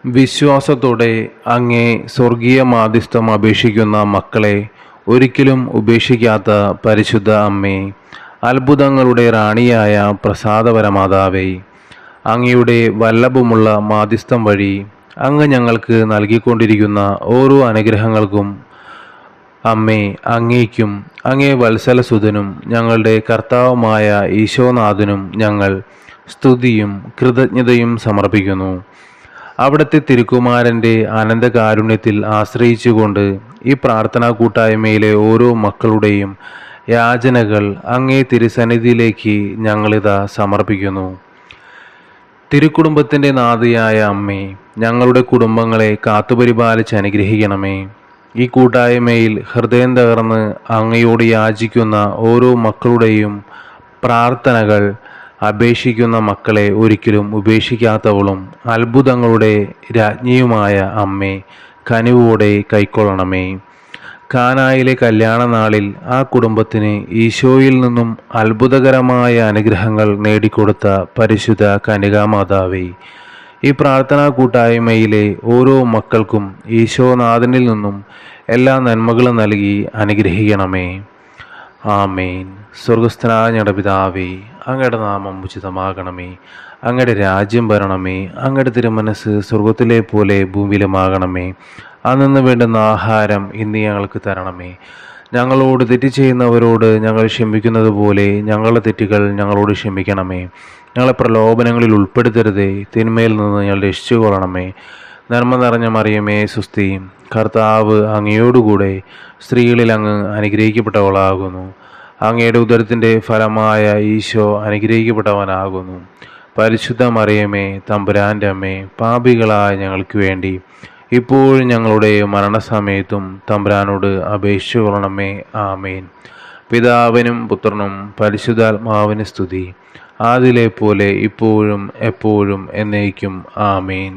വിശ്വാസത്തോടെ അങ്ങേ സ്വർഗീയ മാധ്യസ്ഥം അപേക്ഷിക്കുന്ന മക്കളെ ഒരിക്കലും ഉപേക്ഷിക്കാത്ത പരിശുദ്ധ അമ്മേ, അത്ഭുതങ്ങളുടെ റാണിയായ പ്രസാദപരമാതാവേ, അങ്ങയുടെ വല്ലഭമുള്ള മാധ്യസ്ഥം വഴി അങ്ങ് ഞങ്ങൾക്ക് നൽകിക്കൊണ്ടിരിക്കുന്ന ഓരോ അനുഗ്രഹങ്ങൾക്കും അമ്മേ, അങ്ങേക്കും അങ്ങേ വത്സലസുതനും ഞങ്ങളുടെ കർത്താവുമായ ഈശോനാഥനും ഞങ്ങൾ സ്തുതിയും കൃതജ്ഞതയും സമർപ്പിക്കുന്നു. അവിടുത്തെ തിരുക്കുമാരൻ്റെ അനന്തകാരുണ്യത്തിൽ ആശ്രയിച്ചുകൊണ്ട് ഈ പ്രാർത്ഥനാ കൂട്ടായ്മയിലെ ഓരോ മക്കളുടെയും യാചനകൾ അങ്ങേ തിരുസന്നിധിയിലേക്ക് ഞങ്ങളിതാ സമർപ്പിക്കുന്നു. തിരുക്കുടുംബത്തിൻ്റെ നാഥയായ അമ്മേ, ഞങ്ങളുടെ കുടുംബങ്ങളെ കാത്തുപരിപാലിച്ച് അനുഗ്രഹിക്കണമേ. ഈ കൂട്ടായ്മയിൽ ഹൃദയം തകർന്ന് അങ്ങയോട് യാചിക്കുന്ന ഓരോ മക്കളുടെയും പ്രാർത്ഥനകൾ അപേക്ഷിക്കുന്ന മക്കളെ ഒരിക്കലും ഉപേക്ഷിക്കാത്തവളും അത്ഭുതങ്ങളുടെ രാജ്ഞിയുമായ അമ്മേ, കനിവോടെ കൈക്കൊള്ളണമേ. കാനായിലെ കല്യാണ നാളിൽ ആ കുടുംബത്തിന് ഈശോയിൽ നിന്നും അത്ഭുതകരമായ അനുഗ്രഹങ്ങൾ നേടിക്കൊടുത്ത പരിശുദ്ധ കന്യകാമാതാവേ, ഈ പ്രാർത്ഥനാ കൂട്ടായ്മയിലെ ഓരോ മക്കൾക്കും ഈശോനാഥനിൽ നിന്നും എല്ലാ നന്മകളും നൽകി അനുഗ്രഹിക്കണമേ. ആമേൻ. സ്വർഗസ്ഥനായ ഞങ്ങളുടെ പിതാവേ, അങ്ങയുടെ നാമം ഉചിതമാകണമേ. അങ്ങയുടെ രാജ്യം വരണമേ. അങ്ങയുടെ തിരുമനസ് സ്വർഗത്തിലെ പോലെ ഭൂമിയിലുമാകണമേ. അന്നു വേണ്ടുന്ന ആഹാരം ഇന്ന് ഞങ്ങൾക്ക് തരണമേ. ഞങ്ങളോട് തെറ്റ് ചെയ്യുന്നവരോട് ഞങ്ങൾ ക്ഷമിക്കുന്നത് പോലെ ഞങ്ങളുടെ തെറ്റുകൾ ഞങ്ങളോട് ക്ഷമിക്കണമേ. ഞങ്ങളെ പ്രലോഭനങ്ങളിൽ ഉൾപ്പെടുത്തരുതേ, തിന്മയിൽ നിന്ന് ഞങ്ങൾ രക്ഷിച്ചുകൊള്ളണമേ. നന്മ നിറഞ്ഞ മറിയമേ, സുസ്തി, കർത്താവ് അങ്ങയോടുകൂടെ സ്ത്രീകളിൽ അങ്ങ് അനുഗ്രഹിക്കപ്പെട്ടവളാകുന്നു. അങ്ങയുടെ ഉദരത്തിൻ്റെ ഫലമായ ഈശോ അനുഗ്രഹിക്കപ്പെട്ടവനാകുന്നു. പരിശുദ്ധ മറിയമേ, തമ്പുരാൻ്റെ അമ്മേ, പാപികളായ ഞങ്ങൾക്ക് വേണ്ടി ഇപ്പോഴും ഞങ്ങളുടെ മരണസമയത്തും തമ്പുരാനോട് അപേക്ഷിച്ചു കൊള്ളണമേ. ആമേൻ. പിതാവിനും പുത്രനും പരിശുദ്ധാത്മാവിന് സ്തുതി, ആദിലെ പോലെ ഇപ്പോഴും എപ്പോഴും എന്നേക്കും. ആമേൻ.